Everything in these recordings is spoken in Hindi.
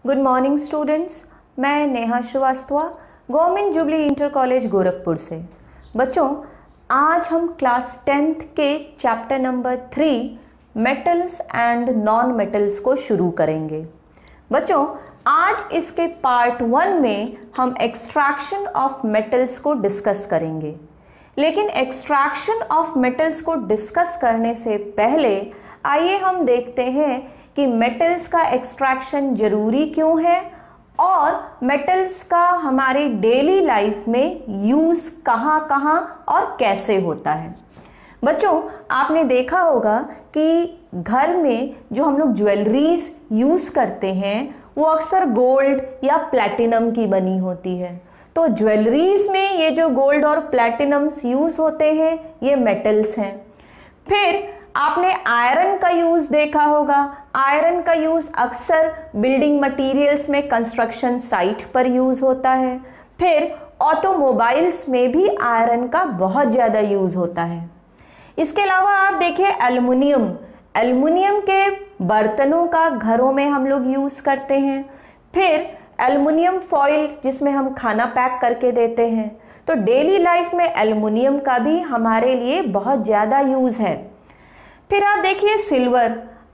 गुड मॉर्निंग स्टूडेंट्स, मैं Neha Shrivastava government jubilee inter college Gorakhpur से। बच्चों, आज हम क्लास 10th के chapter number 3 metals and non metals को शुरू करेंगे। बच्चों, आज इसके पार्ट 1 में हम एक्सट्रैक्शन ऑफ मेटल्स को डिस्कस करेंगे। लेकिन एक्सट्रैक्शन ऑफ मेटल्स को डिस्कस करने से पहले आइए हम देखते हैं कि मेटल्स का एक्सट्रैक्शन जरूरी क्यों है और मेटल्स का हमारे डेली लाइफ में यूज़ कहाँ कहाँ और कैसे होता है। बच्चों, आपने देखा होगा कि घर में जो हम लोग ज्वेलरीज यूज़ करते हैं वो अक्सर गोल्ड या प्लैटिनम की बनी होती है। तो ज्वेलरीज में ये जो गोल्ड और प्लैटिनम्स यूज़ होते हैं ये मेटल्स हैं। फिर आपने आयरन का यूज़ देखा होगा। आयरन का यूज़ अक्सर बिल्डिंग मटेरियल्स में कंस्ट्रक्शन साइट पर यूज़ होता है। फिर ऑटोमोबाइल्स में भी आयरन का बहुत ज़्यादा यूज़ होता है। इसके अलावा आप देखिए एल्युमिनियम, एल्युमिनियम के बर्तनों का घरों में हम लोग यूज़ करते हैं। फिर एल्युमिनियम फॉइल जिसमें हम खाना पैक करके देते हैं। तो डेली लाइफ में एल्युमिनियम का भी हमारे लिए बहुत ज़्यादा यूज़ है। फिर आप देखिए सिल्वर,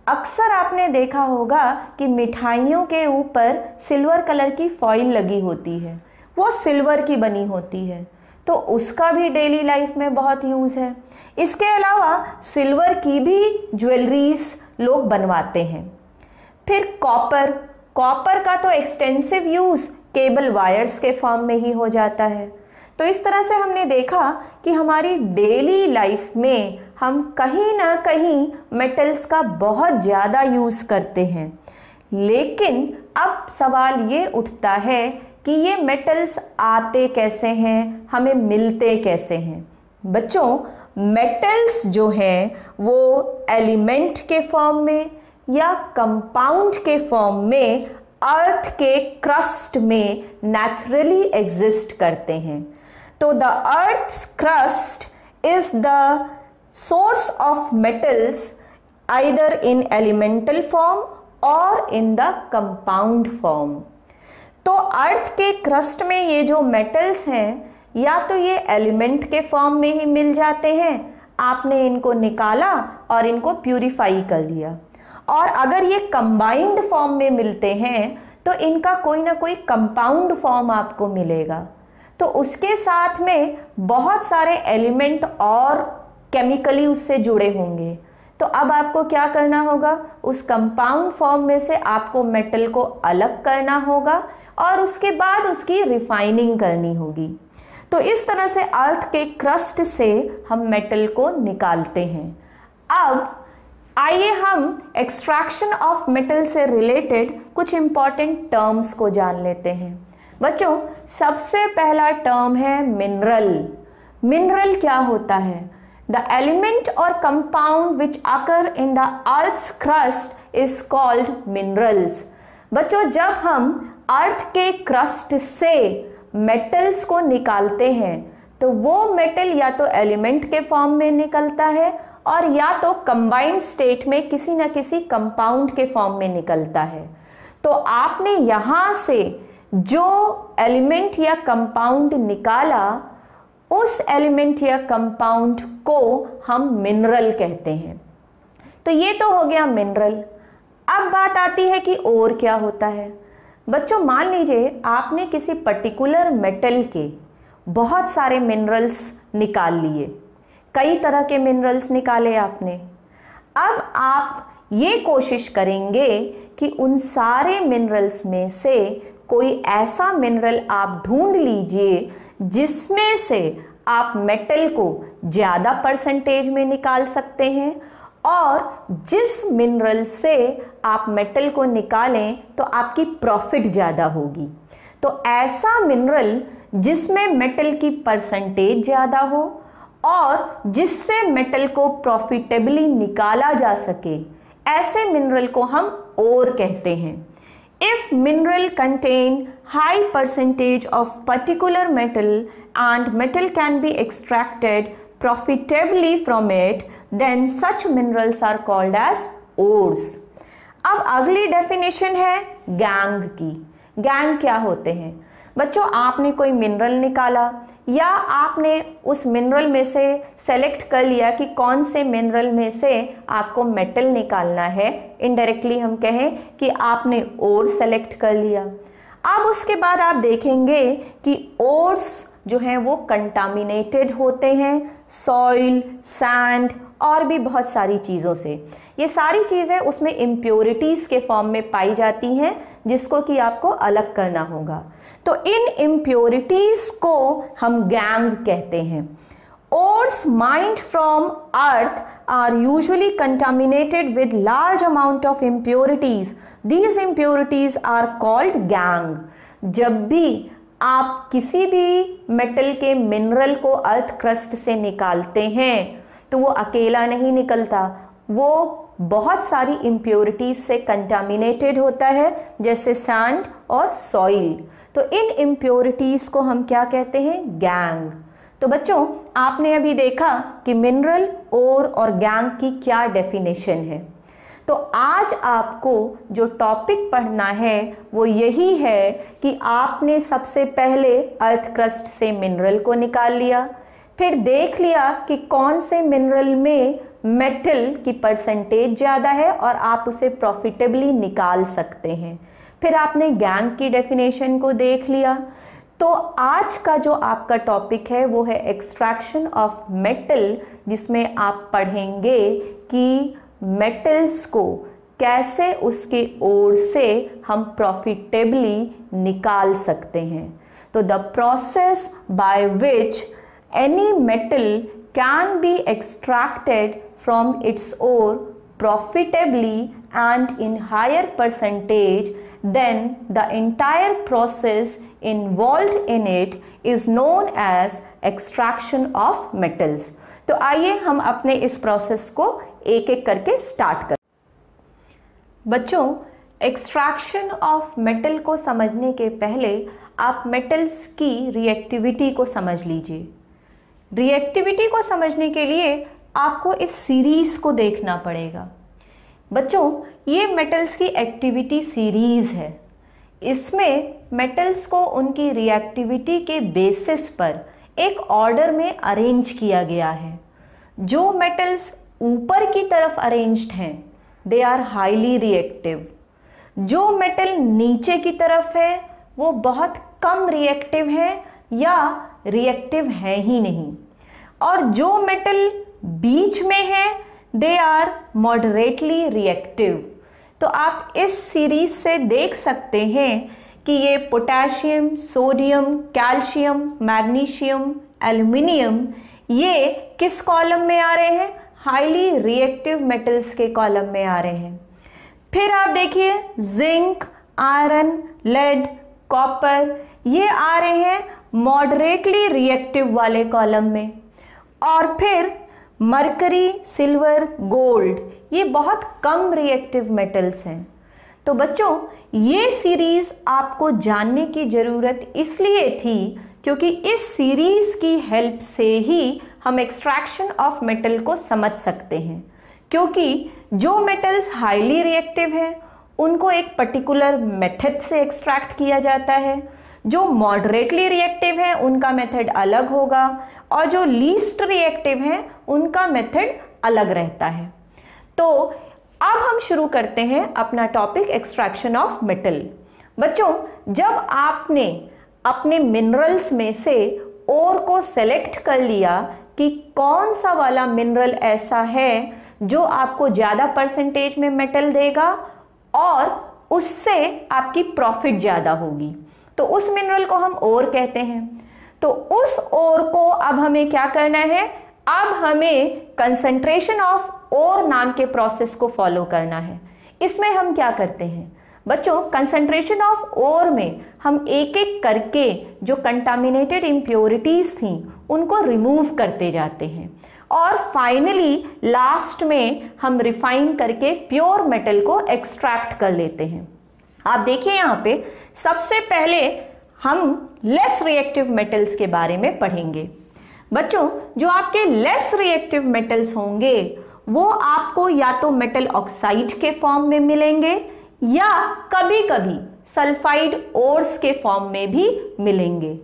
अक्सर आपने देखा होगा कि मिठाइयों के ऊपर सिल्वर कलर की फॉइल लगी होती है, वो सिल्वर की बनी होती है, तो उसका भी डेली लाइफ में बहुत यूज़ है। इसके अलावा सिल्वर की भी ज्वेलरीज लोग बनवाते हैं। फिर कॉपर, कॉपर का तो एक्सटेंसिव यूज़ केबल वायर्स के फॉर्म में ही हो जाता है। तो इस तरह से हमने देखा कि हमारी डेली लाइफ में हम कहीं ना कहीं मेटल्स का बहुत ज़्यादा यूज़ करते हैं। लेकिन अब सवाल ये उठता है कि ये मेटल्स आते कैसे हैं, हमें मिलते कैसे हैं। बच्चों, मेटल्स जो हैं वो एलिमेंट के फॉर्म में या कंपाउंड के फॉर्म में अर्थ के क्रस्ट में नेचुरली एग्जिस्ट करते हैं। तो the अर्थ's crust is the source of metals either in elemental form or in the compound form। तो अर्थ के क्रस्ट में ये जो मेटल्स हैं या तो ये एलिमेंट के फॉर्म में ही मिल जाते हैं, आपने इनको निकाला और इनको प्यूरिफाई कर लिया, और अगर ये कंबाइंड फॉर्म में मिलते हैं तो इनका कोई ना कोई कंपाउंड फॉर्म आपको मिलेगा। तो उसके साथ में बहुत सारे एलिमेंट और केमिकली उससे जुड़े होंगे। तो अब आपको क्या करना होगा, उस कंपाउंड फॉर्म में से आपको मेटल को अलग करना होगा और उसके बाद उसकी रिफाइनिंग करनी होगी। तो इस तरह से अर्थ के क्रस्ट से हम मेटल को निकालते हैं। अब आइए हम एक्सट्रैक्शन ऑफ मेटल से रिलेटेड कुछ इंपॉर्टेंट टर्म्स को जान लेते हैं। बच्चों, सबसे पहला टर्म है मिनरल। मिनरल क्या होता है? द एलिमेंट और compound which occur in the earth's crust is called minerals. बच्चों, जब हम अर्थ के क्रस्ट से मेटल्स को निकालते हैं तो वो मेटल या तो एलिमेंट के फॉर्म में निकलता है और या तो कंबाइंड स्टेट में किसी न किसी कंपाउंड के फॉर्म में निकलता है। तो आपने यहाँ से जो एलिमेंट या कंपाउंड निकाला, उस एलिमेंट या कंपाउंड को हम मिनरल कहते हैं। तो ये तो हो गया मिनरल। अब बात आती है कि और क्या होता है। बच्चों, मान लीजिए आपने किसी पर्टिकुलर मेटल के बहुत सारे मिनरल्स निकाल लिए, कई तरह के मिनरल्स निकाले आपने। अब आप ये कोशिश करेंगे कि उन सारे मिनरल्स में से कोई ऐसा मिनरल आप ढूंढ लीजिए जिसमें से आप मेटल को ज़्यादा परसेंटेज में निकाल सकते हैं, और जिस मिनरल से आप मेटल को निकालें तो आपकी प्रॉफिट ज़्यादा होगी। तो ऐसा मिनरल जिसमें मेटल की परसेंटेज ज़्यादा हो और जिससे मेटल को प्रॉफिटेबली निकाला जा सके, ऐसे मिनरल को हम ओर कहते हैं। If mineral contain high percentage of particular metal and metal can be extracted profitably from it, then such minerals are called as ores। अब अगली डेफिनेशन है गैंग की। गैंग क्या होते हैं? बच्चों, आपने कोई मिनरल निकाला या आपने उस मिनरल में से सेलेक्ट कर लिया कि कौन से मिनरल में से आपको मेटल निकालना है। इनडायरेक्टली हम कहें कि आपने ओर सेलेक्ट कर लिया। अब उसके बाद आप देखेंगे कि ओर्स जो हैं वो कंटामिनेटेड होते हैं सॉइल, सैंड और भी बहुत सारी चीज़ों से। ये सारी चीज़ें उसमें इम्प्योरिटीज़ के फॉर्म में पाई जाती हैं जिसको कि आपको अलग करना होगा। तो इन इम्प्योरिटीज़ को हम गैंग कहते हैं। Ores mined from earth are usually contaminated with large amount of impurities. These impurities are called gangue. जब भी आप किसी भी मेटल के मिनरल को अर्थ क्रस्ट से निकालते हैं तो वो अकेला नहीं निकलता, वो बहुत सारी इम्प्योरिटीज से कंटामिनेटेड होता है जैसे सैंड और सॉइल। तो इन इम्प्योरिटीज को हम क्या कहते हैं? गैंग। तो बच्चों, आपने अभी देखा कि मिनरल, ओर और गैंग की क्या डेफिनेशन है। तो आज आपको जो टॉपिक पढ़ना है वो यही है कि आपने सबसे पहले अर्थ क्रस्ट से मिनरल को निकाल लिया, फिर देख लिया कि कौन से मिनरल में मेटल की परसेंटेज ज़्यादा है और आप उसे प्रॉफिटेबली निकाल सकते हैं। फिर आपने गैंग की डेफिनेशन को देख लिया। तो आज का जो आपका टॉपिक है वो है एक्सट्रैक्शन ऑफ मेटल, जिसमें आप पढ़ेंगे कि मेटल्स को कैसे उसके ओर से हम प्रॉफिटेबली निकाल सकते हैं। तो the process by which any metal can be extracted from its ore profitably and in higher percentage then the entire process involved in it is known as extraction of metals। तो आइए हम अपने इस प्रोसेस को एक एक करके स्टार्ट करें। बच्चों, एक्सट्रैक्शन ऑफ मेटल को समझने के पहले आप मेटल्स की रिएक्टिविटी को समझ लीजिए। रिएक्टिविटी को समझने के लिए आपको इस सीरीज को देखना पड़ेगा। बच्चों, ये मेटल्स की एक्टिविटी सीरीज है। इसमें मेटल्स को उनकी रिएक्टिविटी के बेसिस पर एक ऑर्डर में अरेंज किया गया है। जो मेटल्स ऊपर की तरफ अरेंज्ड हैं दे आर हाईली रिएक्टिव। जो मेटल नीचे की तरफ है वो बहुत कम रिएक्टिव है या रिएक्टिव है ही नहीं, और जो मेटल बीच में है दे आर मॉडरेटली रिएक्टिव। तो आप इस सीरीज से देख सकते हैं कि ये potassium, sodium, calcium, magnesium, aluminium ये किस कॉलम में आ रहे हैं? हाईली रिएक्टिव मेटल्स के कॉलम में आ रहे हैं। फिर आप देखिए जिंक, आयरन, लेड, कॉपर ये आ रहे हैं मॉडरेटली रिएक्टिव वाले कॉलम में, और फिर मरकरी, सिल्वर, गोल्ड ये बहुत कम रिएक्टिव मेटल्स हैं। तो बच्चों, ये सीरीज आपको जानने की ज़रूरत इसलिए थी क्योंकि इस सीरीज की हेल्प से ही हम एक्सट्रैक्शन ऑफ मेटल को समझ सकते हैं। क्योंकि जो मेटल्स हाईली रिएक्टिव हैं उनको एक पर्टिकुलर मेथड से एक्सट्रैक्ट किया जाता है, जो मॉडरेटली रिएक्टिव हैं उनका मेथड अलग होगा, और जो लीस्ट रिएक्टिव हैं उनका मेथड अलग रहता है। तो अब हम शुरू करते हैं अपना टॉपिक एक्सट्रैक्शन ऑफ मेटल। बच्चों, जब आपने अपने मिनरल्स में से ओर को सेलेक्ट कर लिया कि कौन सा वाला मिनरल ऐसा है जो आपको ज़्यादा परसेंटेज में मेटल देगा और उससे आपकी प्रॉफिट ज़्यादा होगी, तो उस मिनरल को हम ओर कहते हैं। तो उस ओर को अब हमें क्या करना है? अब हमें कंसंट्रेशन ऑफ ओर नाम के प्रोसेस को फॉलो करना है। इसमें हम क्या करते हैं बच्चों? कंसंट्रेशन ऑफ ओर में हम एक एक करके जो कंटामिनेटेड इम्प्योरिटीज थी उनको रिमूव करते जाते हैं, और फाइनली लास्ट में हम रिफाइन करके प्योर मेटल को एक्सट्रैक्ट कर लेते हैं। आप देखिए यहाँ पे सबसे पहले हम लेस रिएक्टिव मेटल्स के बारे में पढ़ेंगे। बच्चों, जो आपके लेस रिएक्टिव मेटल्स होंगे वो आपको या तो मेटल ऑक्साइड के फॉर्म में मिलेंगे या कभी कभी सल्फाइड ओर्स के फॉर्म में भी मिलेंगे।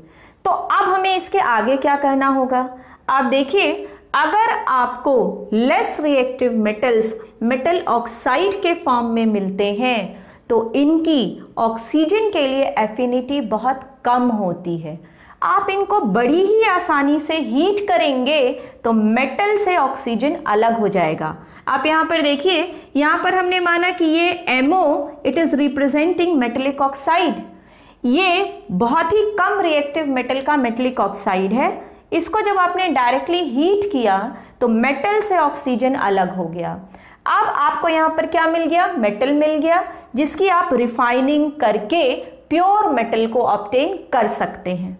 तो अब हमें इसके आगे क्या करना होगा? आप देखिए, अगर आपको less reactive metals metal oxide के फॉर्म में मिलते हैं तो इनकी ऑक्सीजन के लिए एफिनिटी बहुत कम होती है। आप इनको बड़ी ही आसानी से हीट करेंगे तो मेटल से ऑक्सीजन अलग हो जाएगा। आप यहाँ पर देखिए, यहाँ पर हमने माना कि ये MO it is representing metallic oxide. ये बहुत ही कम रिएक्टिव मेटल का मेटेलिक ऑक्साइड है। इसको जब आपने डायरेक्टली हीट किया तो मेटल से ऑक्सीजन अलग हो गया। अब आपको यहाँ पर क्या मिल गया? मेटल मिल गया, जिसकी आप रिफाइनिंग करके प्योर मेटल को ऑब्टेन कर सकते हैं।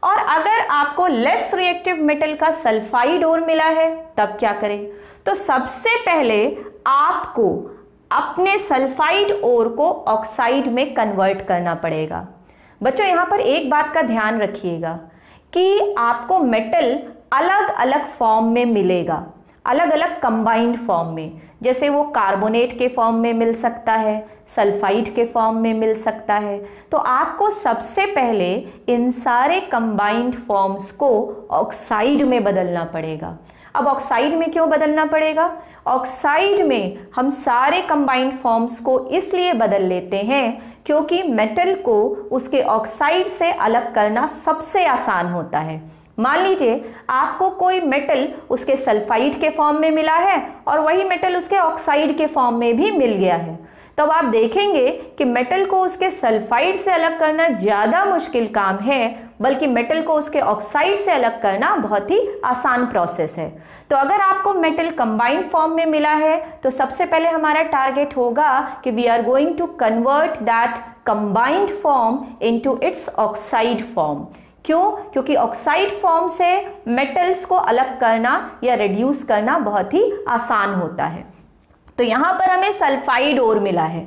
और अगर आपको लेस रिएक्टिव मेटल का सल्फाइड ओर मिला है तब क्या करें? तो सबसे पहले आपको अपने सल्फाइड ओर को ऑक्साइड में कन्वर्ट करना पड़ेगा। बच्चों, यहाँ पर एक बात का ध्यान रखिएगा कि आपको मेटल अलग अलग फॉर्म में मिलेगा, अलग अलग कंबाइंड फॉर्म में। जैसे वो कार्बोनेट के फॉर्म में मिल सकता है, सल्फाइड के फॉर्म में मिल सकता है। तो आपको सबसे पहले इन सारे कंबाइंड फॉर्म्स को ऑक्साइड में बदलना पड़ेगा। अब ऑक्साइड में क्यों बदलना पड़ेगा? ऑक्साइड में हम सारे कंबाइंड फॉर्म्स को इसलिए बदल लेते हैं क्योंकि मेटल को उसके ऑक्साइड से अलग करना सबसे आसान होता है। मान लीजिए आपको कोई मेटल उसके सल्फाइड के फॉर्म में मिला है और वही मेटल उसके ऑक्साइड के फॉर्म में भी मिल गया है, तब आप देखेंगे कि मेटल को उसके सल्फाइड से अलग करना ज़्यादा मुश्किल काम है, बल्कि मेटल को उसके ऑक्साइड से अलग करना बहुत ही आसान प्रोसेस है। तो अगर आपको मेटल कंबाइंड फॉर्म में मिला है तो सबसे पहले हमारा टारगेट होगा कि we are going to convert that combined form into its oxide form. क्यों? क्योंकि ऑक्साइड फॉर्म से मेटल्स को अलग करना या रिड्यूस करना बहुत ही आसान होता है। तो यहाँ पर हमें सल्फाइड ओर मिला है,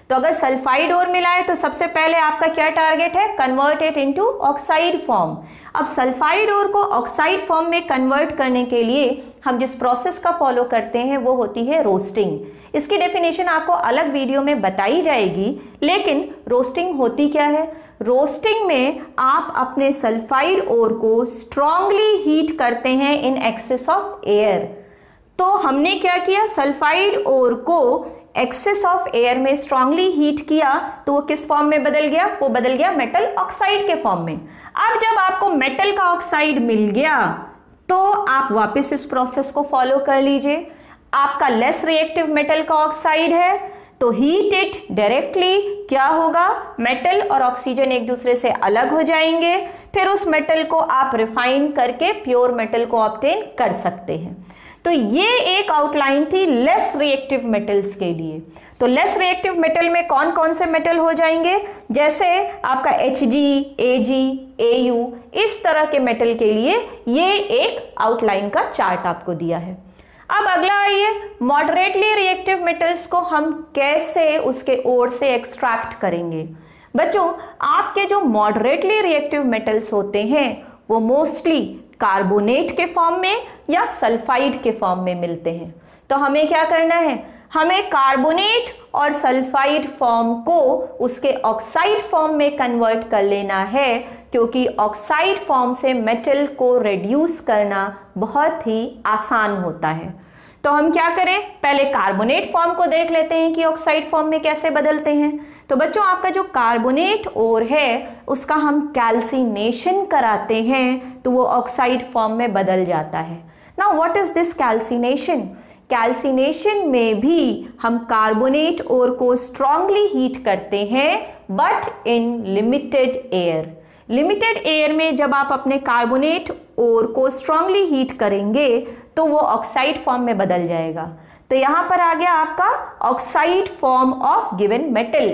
तो अगर सल्फाइड ओर मिला है तो सबसे पहले आपका क्या टारगेट है? Convert it into oxide form. अब सल्फाइड ओर को ऑक्साइड फॉर्म में कन्वर्ट करने के लिए हम जिस प्रोसेस का फॉलो करते हैं वो होती है रोस्टिंग। इसकी डेफिनेशन आपको अलग वीडियो में बताई जाएगी, लेकिन रोस्टिंग होती क्या है? रोस्टिंग में आप अपने सल्फाइड ओर को स्ट्रांगली हीट करते हैं इन एक्सेस ऑफ एयर। तो हमने क्या किया? सल्फाइड ओर को एक्सेस ऑफ एयर में स्ट्रांगली हीट किया तो वो किस फॉर्म में बदल गया? वो बदल गया मेटल ऑक्साइड के फॉर्म में। अब जब आपको मेटल का ऑक्साइड मिल गया तो आप वापस इस प्रोसेस को फॉलो कर लीजिए। आपका लेस रिएक्टिव मेटल का ऑक्साइड है तो हीट इट डायरेक्टली, क्या होगा? मेटल और ऑक्सीजन एक दूसरे से अलग हो जाएंगे। फिर उस मेटल को आप रिफाइन करके प्योर मेटल को ऑब्टेन कर सकते हैं। तो ये एक आउटलाइन थी लेस रिएक्टिव मेटल्स के लिए। तो लेस रिएक्टिव मेटल में कौन कौन से मेटल हो जाएंगे? जैसे आपका Hg, Ag, Au, इस तरह के मेटल के लिए ये एक आउटलाइन का चार्ट आपको दिया है। अब अगला आइए, मॉडरेटली रिएक्टिव मेटल्स को हम कैसे उसके ओर से एक्सट्रैक्ट करेंगे। बच्चों, आपके जो मॉडरेटली रिएक्टिव मेटल्स होते हैं वो मोस्टली कार्बोनेट के फॉर्म में या सल्फाइड के फॉर्म में मिलते हैं। तो हमें क्या करना है? हमें कार्बोनेट और सल्फाइड फॉर्म को उसके ऑक्साइड फॉर्म में कन्वर्ट कर लेना है, क्योंकि ऑक्साइड फॉर्म से मेटल को रिड्यूस करना बहुत ही आसान होता है। तो हम क्या करें? पहले कार्बोनेट फॉर्म को देख लेते हैं कि ऑक्साइड फॉर्म में कैसे बदलते हैं। तो बच्चों, आपका जो कार्बोनेट ओर है उसका हम कैल्सिनेशन कराते हैं तो वो ऑक्साइड फॉर्म में बदल जाता है। Now what is this calcination? Calcination में भी हम कार्बोनेट ओर को स्ट्रांगली हीट करते हैं, but in limited air. Limited air में जब आप अपने कार्बोनेट ओर को स्ट्रांगली हीट करेंगे तो वो ऑक्साइड फॉर्म में बदल जाएगा। तो यहां पर आ गया आपका oxide form of given metal.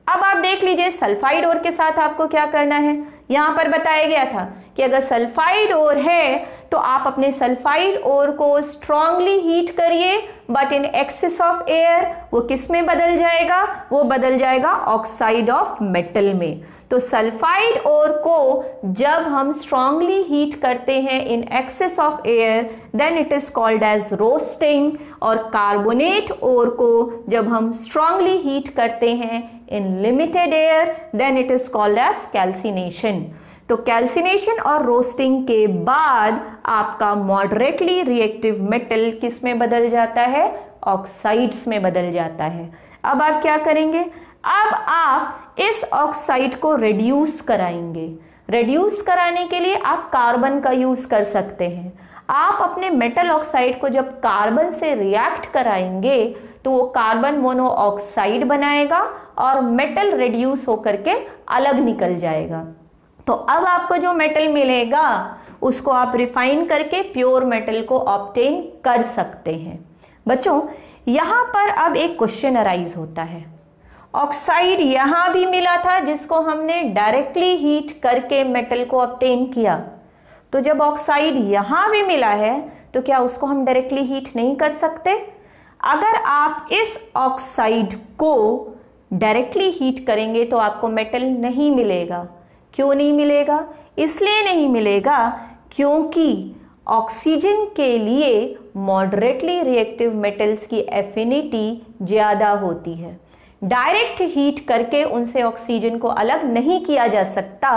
अब आप देख लीजिए सल्फाइड ओर के साथ आपको क्या करना है। यहां पर बताया गया था कि अगर सल्फाइड ओर है तो आप अपने सल्फाइड ओर को स्ट्रांगली हीट करिए, but in excess of air वो किस में बदल जाएगा, वो बदल जाएगा ऑक्साइड ऑफ मेटल में। तो सल्फाइड ओर को जब हम स्ट्रांगली हीट करते हैं in excess of air then it is called as roasting, और कार्बोनेट ओर को जब हम स्ट्रांगली हीट करते हैं in limited air then it is called as calcination. तो कैल्सिनेशन और रोस्टिंग के बाद आपका मॉडरेटली रिएक्टिव मेटल किस में बदल जाता है, ऑक्साइड्स में बदल जाता है। अब आप क्या करेंगे, अब आप इस ऑक्साइड को रिड्यूस कराएंगे। रिड्यूस कराने के लिए आप कार्बन का यूज कर सकते हैं। आप अपने मेटल ऑक्साइड को जब कार्बन से रिएक्ट कराएंगे तो वो कार्बन मोनोऑक्साइड बनाएगा और मेटल रिड्यूस होकर के अलग निकल जाएगा। तो अब आपको जो मेटल मिलेगा उसको आप रिफाइन करके प्योर मेटल को ऑब्टेन कर सकते हैं। बच्चों यहां पर अब एक क्वेश्चन अराइज होता है, ऑक्साइड यहां भी मिला था जिसको हमने डायरेक्टली हीट करके मेटल को ऑब्टेन किया, तो जब ऑक्साइड यहां भी मिला है तो क्या उसको हम डायरेक्टली हीट नहीं कर सकते? अगर आप इस ऑक्साइड को डायरेक्टली हीट करेंगे तो आपको मेटल नहीं मिलेगा। क्यों नहीं मिलेगा? इसलिए नहीं मिलेगा क्योंकि ऑक्सीजन के लिए मॉडरेटली रिएक्टिव मेटल्स की एफिनिटी ज़्यादा होती है। डायरेक्ट हीट करके उनसे ऑक्सीजन को अलग नहीं किया जा सकता,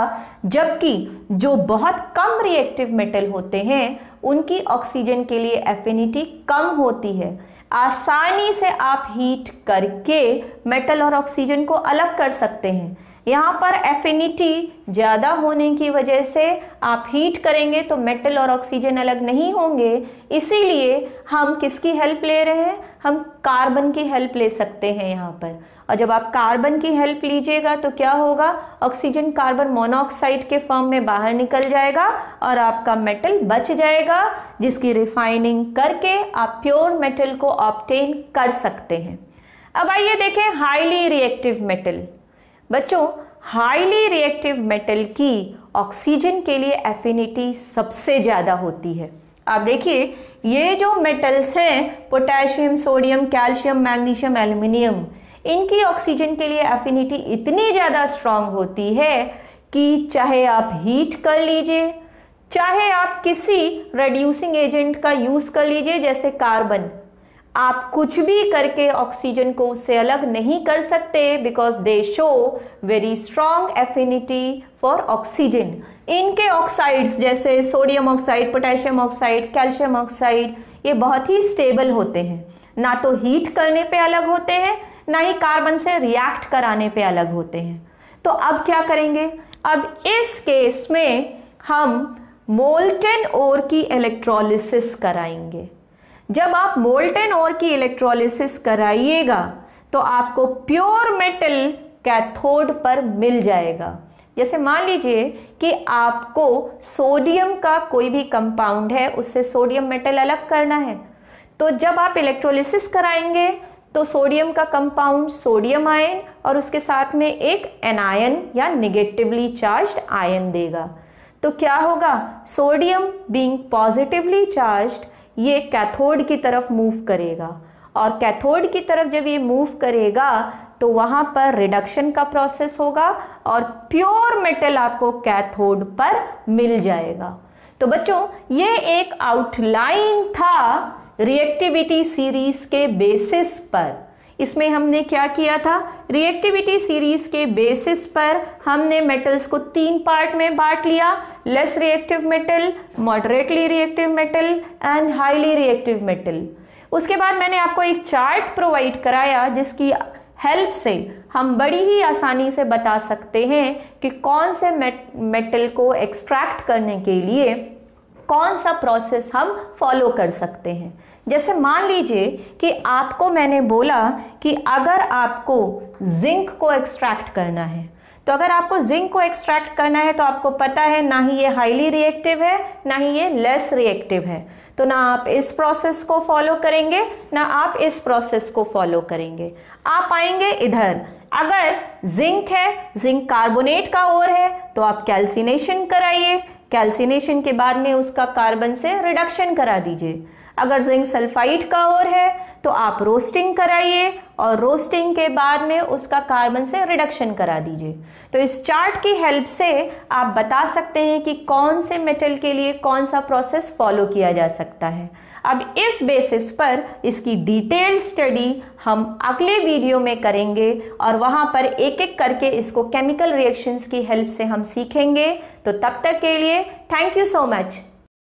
जबकि जो बहुत कम रिएक्टिव मेटल होते हैं उनकी ऑक्सीजन के लिए एफिनिटी कम होती है। आसानी से आप हीट करके मेटल और ऑक्सीजन को अलग कर सकते हैं। यहाँ पर एफिनिटी ज़्यादा होने की वजह से आप हीट करेंगे तो मेटल और ऑक्सीजन अलग नहीं होंगे, इसीलिए हम किसकी हेल्प ले रहे हैं, हम कार्बन की हेल्प ले सकते हैं यहाँ पर। और जब आप कार्बन की हेल्प लीजिएगा तो क्या होगा, ऑक्सीजन कार्बन मोनोऑक्साइड के फॉर्म में बाहर निकल जाएगा और आपका मेटल बच जाएगा, जिसकी रिफाइनिंग करके आप प्योर मेटल को ऑब्टेन कर सकते हैं। अब आइए देखें हाईली रिएक्टिव मेटल। बच्चों हाईली रिएक्टिव मेटल की ऑक्सीजन के लिए एफिनिटी सबसे ज़्यादा होती है। आप देखिए ये जो मेटल्स हैं potassium, sodium, calcium, magnesium, aluminium, इनकी ऑक्सीजन के लिए एफिनिटी इतनी ज़्यादा स्ट्रांग होती है कि चाहे आप हीट कर लीजिए, चाहे आप किसी रिड्यूसिंग एजेंट का यूज़ कर लीजिए जैसे कार्बन, आप कुछ भी करके ऑक्सीजन को उससे अलग नहीं कर सकते, because they show very strong affinity for oxygen. इनके ऑक्साइड्स जैसे sodium oxide, potassium oxide, calcium oxide, ये बहुत ही स्टेबल होते हैं, ना तो हीट करने पे अलग होते हैं ना ही कार्बन से रिएक्ट कराने पे अलग होते हैं। तो अब क्या करेंगे, अब इस केस में हम मोल्टेन ओर की इलेक्ट्रोलिसिस कराएंगे। जब आप मोल्टेन ओर की इलेक्ट्रोलिसिस कराइएगा तो आपको प्योर मेटल कैथोड पर मिल जाएगा। जैसे मान लीजिए कि आपको सोडियम का कोई भी कंपाउंड है, उससे सोडियम मेटल अलग करना है, तो जब आप इलेक्ट्रोलिसिस कराएंगे तो सोडियम का कंपाउंड सोडियम आयन और उसके साथ में एक एनायन या नेगेटिवली चार्ज्ड आयन देगा। तो क्या होगा, सोडियम बीइंग पॉजिटिवली चार्ज्ड ये कैथोड की तरफ मूव करेगा, और कैथोड की तरफ जब ये मूव करेगा तो वहाँ पर रिडक्शन का प्रोसेस होगा और प्योर मेटल आपको कैथोड पर मिल जाएगा। तो बच्चों ये एक आउटलाइन था रिएक्टिविटी सीरीज के बेसिस पर। इसमें हमने क्या किया था, रिएक्टिविटी सीरीज के बेसिस पर हमने मेटल्स को 3 पार्ट में बांट लिया, less reactive metal, moderately reactive metal and highly reactive metal. उसके बाद मैंने आपको एक चार्ट प्रोवाइड कराया जिसकी हेल्प से हम बड़ी ही आसानी से बता सकते हैं कि कौन से मेटल को एक्सट्रैक्ट करने के लिए कौन सा प्रोसेस हम फॉलो कर सकते हैं। जैसे मान लीजिए कि आपको मैंने बोला कि अगर आपको जिंक को एक्सट्रैक्ट करना है, तो अगर आपको जिंक को एक्सट्रैक्ट करना है तो आपको पता है ना ही ये हाईली रिएक्टिव है ना ही ये लेस रिएक्टिव है, तो ना आप इस प्रोसेस को फॉलो करेंगे ना आप इस प्रोसेस को फॉलो करेंगे। आप आएंगे इधर, अगर जिंक है, जिंक कार्बोनेट का ओर है, तो आप कैल्सिनेशन कराइए, कैल्सिनेशन के बाद में उसका कार्बन से रिडक्शन करा दीजिए। अगर जिंक सल्फाइड का ओर है तो आप रोस्टिंग कराइए और रोस्टिंग के बाद में उसका कार्बन से रिडक्शन करा दीजिए। तो इस चार्ट की हेल्प से आप बता सकते हैं कि कौन से मेटल के लिए कौन सा प्रोसेस फॉलो किया जा सकता है। अब इस बेसिस पर इसकी डिटेल स्टडी हम अगले वीडियो में करेंगे और वहां पर एक एक करके इसको केमिकल रिएक्शंस की हेल्प से हम सीखेंगे। तो तब तक के लिए थैंक यू सो मच।